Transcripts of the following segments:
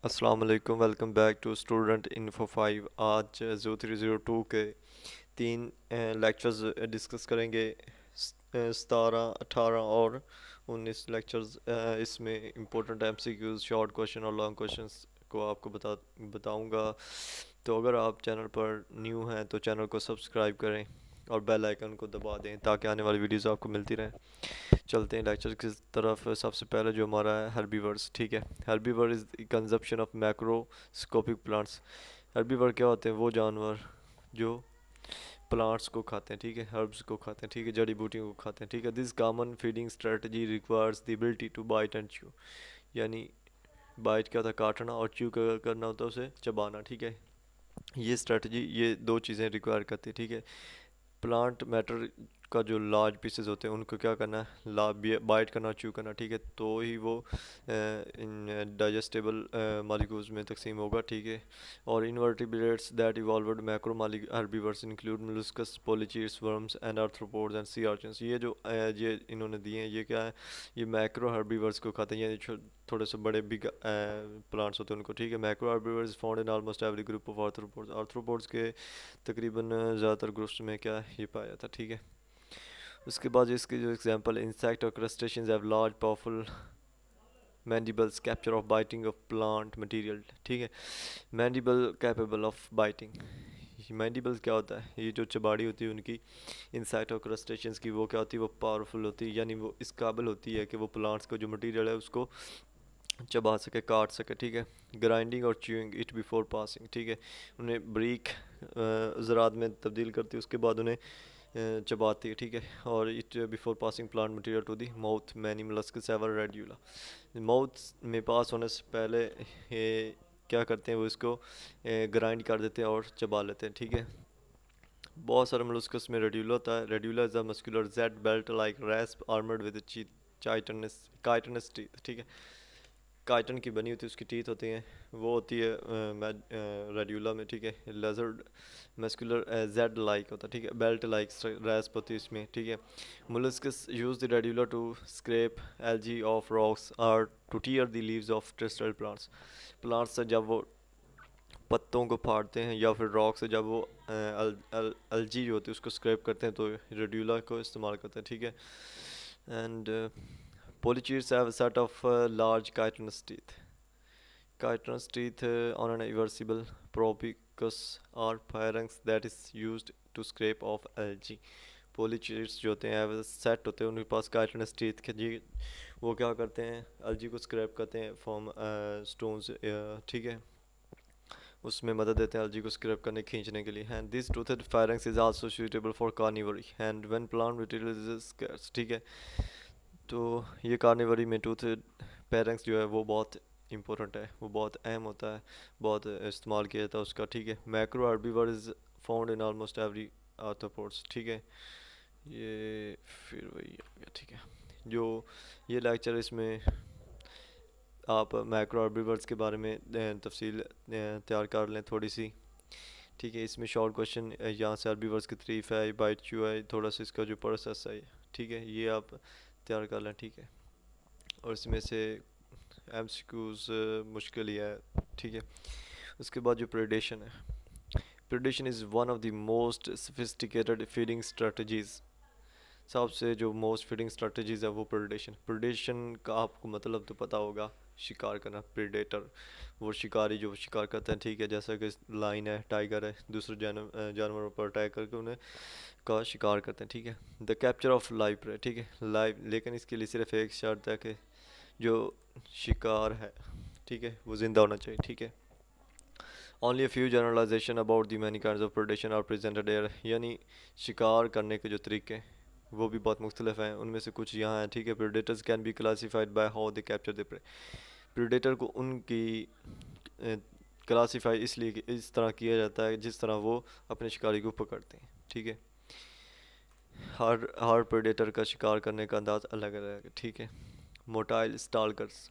अस्सलाम वालेकुम। Welcome back to student info 5। आज 0302 के तीन लेक्चर्स डिस्कस करेंगे। 17, 18 और 19 लेक्चर्स। इसमें इम्पोर्टेंट एमसीक्यूज, शॉर्ट क्वेश्चन और लॉन्ग क्वेश्चंस को आपको बताऊंगा। तो अगर आप चैनल पर न्यू हैं तो चैनल को सब्सक्राइब करें और बेल आइकन को दबा दें ताकि आने वाली वीडियोस आपको मिलती रहें। चलते हैं लेक्चर की तरफ। सबसे पहले जो हमारा है हर्बीवर्स। ठीक है, herbivore is consumption of macroscopic plants. Herbivore क्या होते हैं? वो जानवर जो प्लांट्स को खाते हैं, ठीक है, हर्ब्स को खाते हैं, ठीक है, जड़ी बूटियों को खाते हैं, ठीक है। This common feeding strategy requires the ability to bite and chew. यानी बाइट क्या होता है? काटना, और च्यू करना होता है उसे चबाना, ठीक है। ये स्ट्रेटजी, ये दो चीज़ें रिक्वायर करती है, ठीक है। प्लांट मैटर का जो लार्ज पीसेस होते हैं उनको क्या करना है? बाइट करना, च्यू करना, ठीक है, तो ही वो इन डाइजेस्टेबल मालिक्यूल्स में तकसीम होगा, ठीक है। और invertebrates that evolved macro herbivores include molluscs, polychaetes, worms and arthropods and sea urchins. ये जो ये इन्होंने दिए हैं, ये क्या है? ये मैक्रो हर्बीवर्स को खाते हैं, यानी थोड़े से बड़े बिग प्लांट्स होते हैं उनको, ठीक है। Macro herbivores found in almost every group of arthropods. Arthropods के तकरीबन ज़्यादातर ग्रुप्स में क्या है? ये पाया जाता है, ठीक है। उसके बाद इसके जो एग्जांपल, इंसेक्ट और crustaceans have large powerful mandibles capture of biting of plant material, ठीक है। Mandible capable of biting. Mandible क्या होता है? ये जो चबाड़ी होती है उनकी, इंसेक्ट और क्रस्टेशियंस की, वो क्या होती है? वो पावरफुल होती है, यानी वो इस काबिल होती है कि वो प्लांट्स का जो मटेरियल है उसको चबा सके, काट सके, ठीक है। ग्राइंडिंग और च्यूइंग इट बिफोर पासिंग, ठीक है। उन्हें ब्रीक ज़रात में तब्दील करती है, उसके बाद उन्हें चबाती है, ठीक है। और eat before passing plant material to the mouth many molluscs have a radula. Mouth में पास होने से पहले ये क्या करते हैं? वो इसको ग्राइंड कर देते हैं और चबा लेते हैं, ठीक है। बहुत सारे मोलस्कस में रेड्यूला होता है। Radula is a muscular jade belt like rasp armoured with chitinous teeth, ठीक है। काइटन की बनी होती है, उसकी टीथ होती हैं, वो होती है रेड्यूला में, ठीक है। लेजर्ड मस्कुलर जेड लाइक होता है, ठीक है। बेल्ट लाइक रैस्प होती है इसमें, ठीक है। Molluscs use the radula to scrape algae off rocks और to tear the leaves of terrestrial plants. Plants से जब वो पत्तों को फाड़ते हैं या फिर रॉक से जब वो अलजी जो होती है उसको स्क्रैप करते हैं तो रेड्यूला को इस्तेमाल करते हैं, ठीक है। And polychaetes have a set of large chitinous teeth. Chitinous teeth on an irreversible proboscis or pharynx that is used to scrape off algae. पोलिचेट्स जो होते हैं सेट होते हैं उनके पास काइटनस टीथ के जी, वो क्या करते हैं? अलजी को स्क्रैप करते हैं फ्रॉम स्टोन्स, ठीक है। उसमें मदद देते हैं अलजी को स्क्रैप करने, खींचने के लिए। And this toothed firings is also suitable for carnivory and when plant material is scarce, ठीक है। तो ये कार्निवरी में टूथेड फायरिंग्स जो है वो बहुत इंपॉर्टेंट है, वो बहुत अहम होता है, बहुत इस्तेमाल किया जाता है उसका, ठीक है। Macro herbivore is found in almost every arthropods, ठीक है। ये फिर वही आ गया, ठीक है। जो ये लेक्चर, इसमें आप मैक्रो हर्बीवर्स के बारे में तफसील तैयार कर लें थोड़ी सी, ठीक है। इसमें शॉर्ट क्वेश्चन यहाँ से हर्बीवर्स की तारीफ है, बाइट चू है, थोड़ा सा इसका जो प्रोसेस है, ठीक है, ये आप तैयार कर लें, ठीक है। और इसमें से एमसीक्यूज मुश्किल ही है, ठीक है। उसके बाद जो प्रेडेशन है, predation is one of the most sophisticated feeding strategies. सबसे जो मोस्ट फीडिंग स्ट्रेटजीज है वो प्रेडेशन। प्रेडेशन का आपको मतलब तो पता होगा, शिकार करना, प्रेडेटर, वो शिकारी जो शिकार करते हैं, ठीक है। जैसा कि लाइन है, टाइगर है, दूसरे जानवरों पर अटैक करके उन्हें का शिकार करते हैं, ठीक है। The capture of live prey, ठीक है, लाइव, लेकिन इसके लिए सिर्फ एक शर्त है कि जो शिकार है, ठीक है, वो ज़िंदा होना चाहिए, ठीक है। Only a few generalisation about the many kinds of predation are presented here, यानी शिकार करने के जो तरीके वो भी बहुत मुख्तलिफ हैं, उनमें से कुछ यहाँ हैं, ठीक है। Predators can be classified by how they capture the prey. Predator को उनकी क्लासीफाई इसलिए कि इस तरह किया जाता है जिस तरह वो अपने शिकारी को पकड़ते हैं, ठीक है। हर प्रेडेटर का शिकार करने का अंदाज अलग अलग है, ठीक है। मोटाइल स्टाल्कर्स,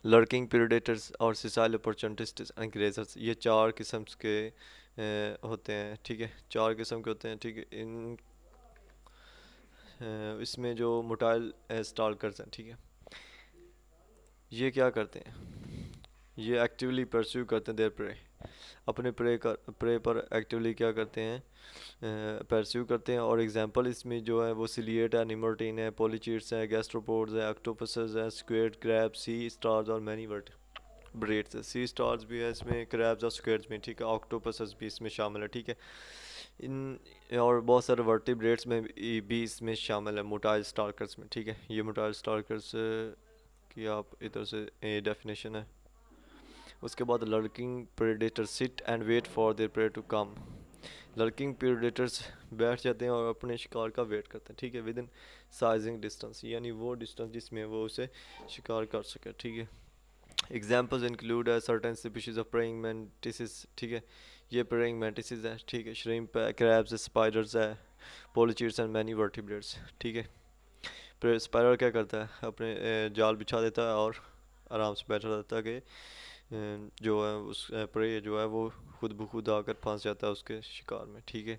लर्किंग प्रेडेटर्स और सिसाइल अपॉर्चुनिस्ट्स एंड ग्रेजर्स, ये चार किस्म के होते हैं, ठीक है, चार किस्म के होते हैं, ठीक है। इन इसमें जो मोटाइल स्टाल्कर्स हैं, ठीक है, ये क्या करते हैं? ये एक्टिवली परस्यू करते हैं देयर प्रे, अपने प्रे पर एक्टिवली क्या करते हैं, परस्यू करते हैं। और एग्जांपल इसमें जो है वो सिलिएट है, निमोर्टिन है, पोलीचीट्स है, गैस्ट्रोपोड्स है, ऑक्टोपसेस है, स्क्विड, क्रैब, सी स्टार्स और मैनी ब्रेड्स है। सी स्टार्स भी है इसमें, क्रैब्स और स्क्विड्स में, ठीक है, ऑक्टोपसेस भी इसमें शामिल है, ठीक है। इन और बहुत सारे वर्टिब्रेट्स में भी इसमें शामिल है, मोटाइल स्टार्कर्स में, ठीक है। ये मोटाइल स्टार्कर्स की आप इधर से डेफिनेशन है। उसके बाद lurking predator sit and wait for their prey to come. Lurking predators बैठ जाते हैं और अपने शिकार का वेट करते हैं, ठीक है, विद इन साइजिंग डिस्टेंस, यानी वो डिस्टेंस जिसमें वो उसे शिकार कर सके, ठीक है। एग्जाम्पल्स इंक्लूड है सर्टेन स्पीशीज ऑफ प्रेइंग मैंटिसेस, ठीक है, ये प्रेइंग मैंटिसेस है, ठीक है, श्रिम्प है, क्रैब्स है, स्पाइडर्स है, पोलीचीट्स एंड मैनी वर्टिब्रेट्स, ठीक है। फिर स्पाइडर क्या करता है, अपने जाल बिछा देता है और आराम से बैठा रहता है कि जो है उस प्रे जो है वो खुद ब खुद आकर फंस जाता है उसके शिकार में, ठीक है।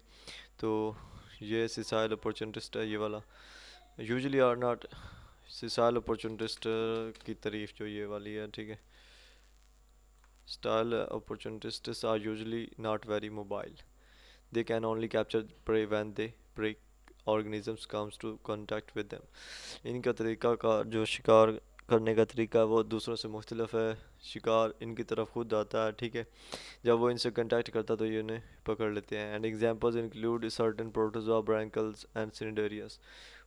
तो ये सिसाइल अपॉर्चुनिटिस्ट है ये वाला, यूजुअली आर नॉट, सिसाइल अपॉर्चुनिटिस्ट की तारीफ जो ये वाली है, ठीक है। Style opportunists are usually not very mobile. They can only capture prey when they prey organisms comes to contact with them. इनका तरीका का जो शिकार करने का तरीका है वो दूसरों से मुख्तलिफ है। शिकार इनकी तरफ खुद आता है, ठीक है, जब वो इनसे कंटेक्ट करता तो ये उन्हें पकड़ लेते हैं। And examples include certain protozoa, barnacles and cnidarians.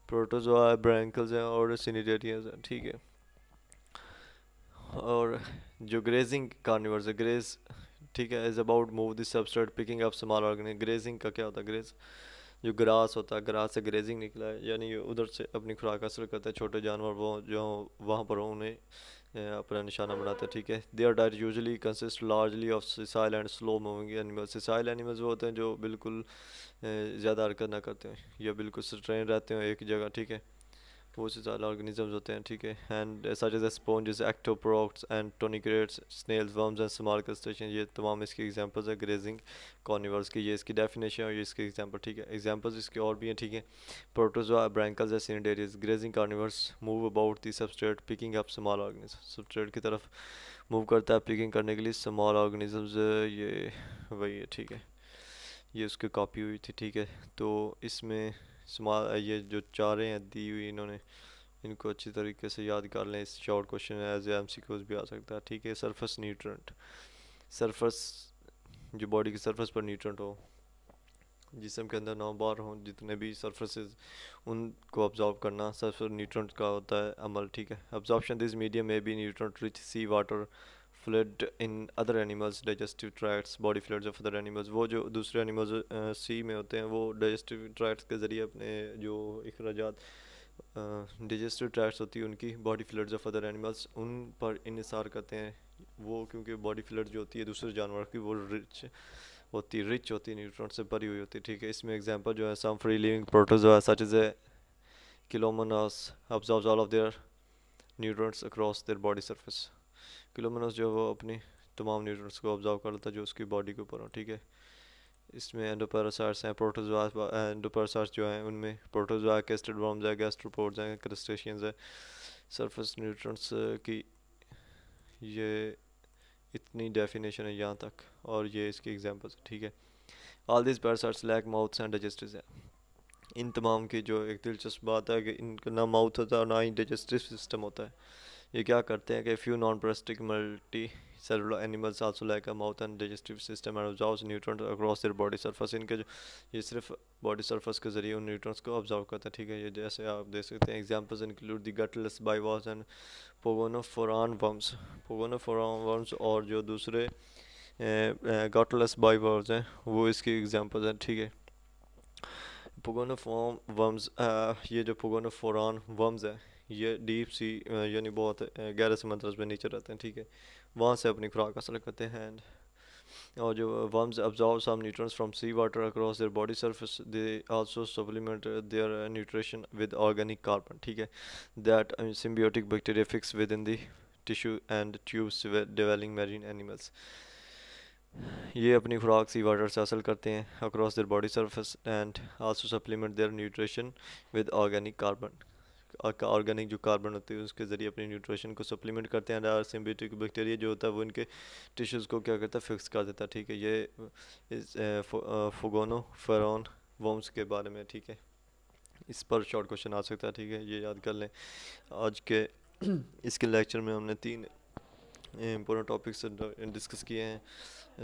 Protozoa barnacles हैं और सिनिडेरियस हैं, ठीक है। और जो ग्रेजिंग कार्निवर्स है, ग्रेज, ठीक है, is about move this substrate picking up small organisms. Grazing का क्या होता है, ग्रेज जो ग्रास होता है, ग्रास से ग्रेजिंग निकला है, यानी ये उधर से अपनी खुराक हासिल करता है, छोटे जानवर वो जो वहाँ पर हो उन्हें अपना निशाना बनाता है, ठीक है। Their diet usually consist largely of sessile and slow moving animals. Sessile animals वो होते हैं जो बिल्कुल ज़्यादा हरकत ना करते हैं या बिल्कुल स्ट्रेन रहते हैं एक जगह, ठीक है, बहुत से ज़्यादा ऑर्गेनिजम्स होते हैं, ठीक है। And such as sponges, ectoprocts and tunicates, snails, worms and small crustaceans, ये तमाम इसके एग्जांपल्स है ग्रेजिंग कार्निवर्स की। ये इसकी डेफिनेशन और ये इसके एग्जांपल, ठीक है। एग्जांपल्स इसके और भी हैं, ठीक है। Protozoa, barnacles and cnidarians. Grazing carnivores move about the substrate picking up small organism, substrate की तरफ मूव करता है पिकिंग करने के लिए स्मॉल ऑर्गेनिजम्स, ये वही है, ठीक है, ये उसकी कॉपी हुई थी, ठीक है। तो इसमें स्मॉल ये जो चारें हैं दी हुई इन्होंने, इनको अच्छी तरीके से याद कर लें। इस शॉर्ट क्वेश्चन एज एमसीक्यूज भी आ सकता है, ठीक है। सरफेस न्यूट्रेंट, सरफेस जो बॉडी की सरफेस पर न्यूट्रेंट हो, जिस्म के अंदर नौ बार हों जितने भी सरफेसेस, उनको ऑब्जॉर्व करना सरफेस न्यूट्रेंट का होता है अमल, ठीक है। ऑब्जॉर्प्शन दिस मीडियम में be nutrient rich sea water fluid in other animals digestive tracts, body fluids of other animals. वो जो दूसरे एनिमल्स सी में होते हैं वो डाइजेस्टिव ट्रैक्ट्स के ज़रिए अपने जो अखराजात डाइजेस्टिव ट्रैक्ट्स होती है उनकी, body fluids of other animals, उन पर इन्हिसार करते हैं वो, क्योंकि बॉडी फ्लूइड जो होती है दूसरे जानवर की वो रिच होती है, न्यूट्रॉन से भरी हुई होती है, ठीक है। इसमें एग्जांपल जो है some free living protozoa such as a Chilomonas absorbs all of their nutrients across their body surface. Chilomonas जो वो अपनी तमाम न्यूट्रॉन्स को ऑब्जॉर्व कर लेता है जो उसकी बॉडी के ऊपर हो, ठीक है। इसमें एंडोपैरासाइट्स हैं, प्रोटोजोआ, एंडोपैरासाइट्स जो हैं उनमें प्रोटोजोआ, कैस्टेड वर्म्स है, गैस्ट्रोपोड्स हैं, क्रस्टेशियंस है। सरफेस न्यूट्रॉन्स की ये इतनी डेफिनेशन है यहाँ तक, और ये इसकी एग्जांपल्स, ठीक है। All this parasites lack mouths and digestive है। इन तमाम की जो एक दिलचस्प बात है कि इनका ना माउथ होता है और ना ही डाइजेस्टिव सिस्टम होता है। ये क्या करते हैं कि few non parasitic multicellular animals also like a mouth and digestive system and absorbs nutrients across their body surface. इनके जो ये सिर्फ बॉडी सरफेस के जरिए उन न्यूट्रॉन्स को ऑब्जॉर्व करता है, ठीक है। ये जैसे आप देख सकते हैं examples include the gutless bivalves and pogonophoran worms. Pogonophoran worms और जो दूसरे गटलेस बाइवॉल्व्स हैं वो इसकी एग्जांपल्स हैं, ठीक है। पोगोनोफोरम वर्म्स, ये जो पोगोनोफोरान वर्म्स है ये डीप सी यानी बहुत गहरे समंदर में नीचे रहते हैं, ठीक है, वहाँ से अपनी खुराक हासिल करते हैं। और जो worms absorb some nutrients from seawater across their body surface, they also supplement their nutrition with organic carbon, ठीक है, that symbiotic bacteria fix within the tissue and tubes developing marine animals। ये अपनी खुराक सी वाटर से हासिल करते हैं across their body surface and also supplement their nutrition with organic carbon. Organic जो कार्बन होती है उसके ज़रिए अपनी न्यूट्रिशन को सप्लीमेंट करते हैं। और सिम्बियोटिक बैक्टीरिया जो होता है वो इनके टिश्यूज़ को क्या करता है, फिक्स कर देता है। ठीक है, ये इस फुगोनो फेरोन वॉर्म्स के बारे में। ठीक है, इस पर शॉर्ट क्वेश्चन आ सकता है। ठीक है, ये याद कर लें। आज के इसके लेक्चर में हमने 3 इम्पोर्टेंट टॉपिक्स डिस्कस किए हैं,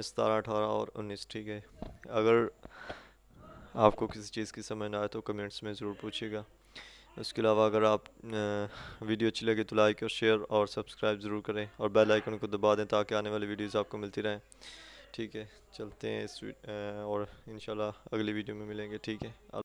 17, 18 और 19। ठीक है, अगर आपको किसी चीज़ की समझ ना आए तो कमेंट्स में ज़रूर पूछिएगा। उसके अलावा अगर आप वीडियो अच्छी लगे तो लाइक और शेयर और सब्सक्राइब ज़रूर करें और बेल आइकन को दबा दें ताकि आने वाली वीडियोस आपको मिलती रहें। ठीक है, चलते हैं और इंशाल्लाह अगली वीडियो में मिलेंगे। ठीक है।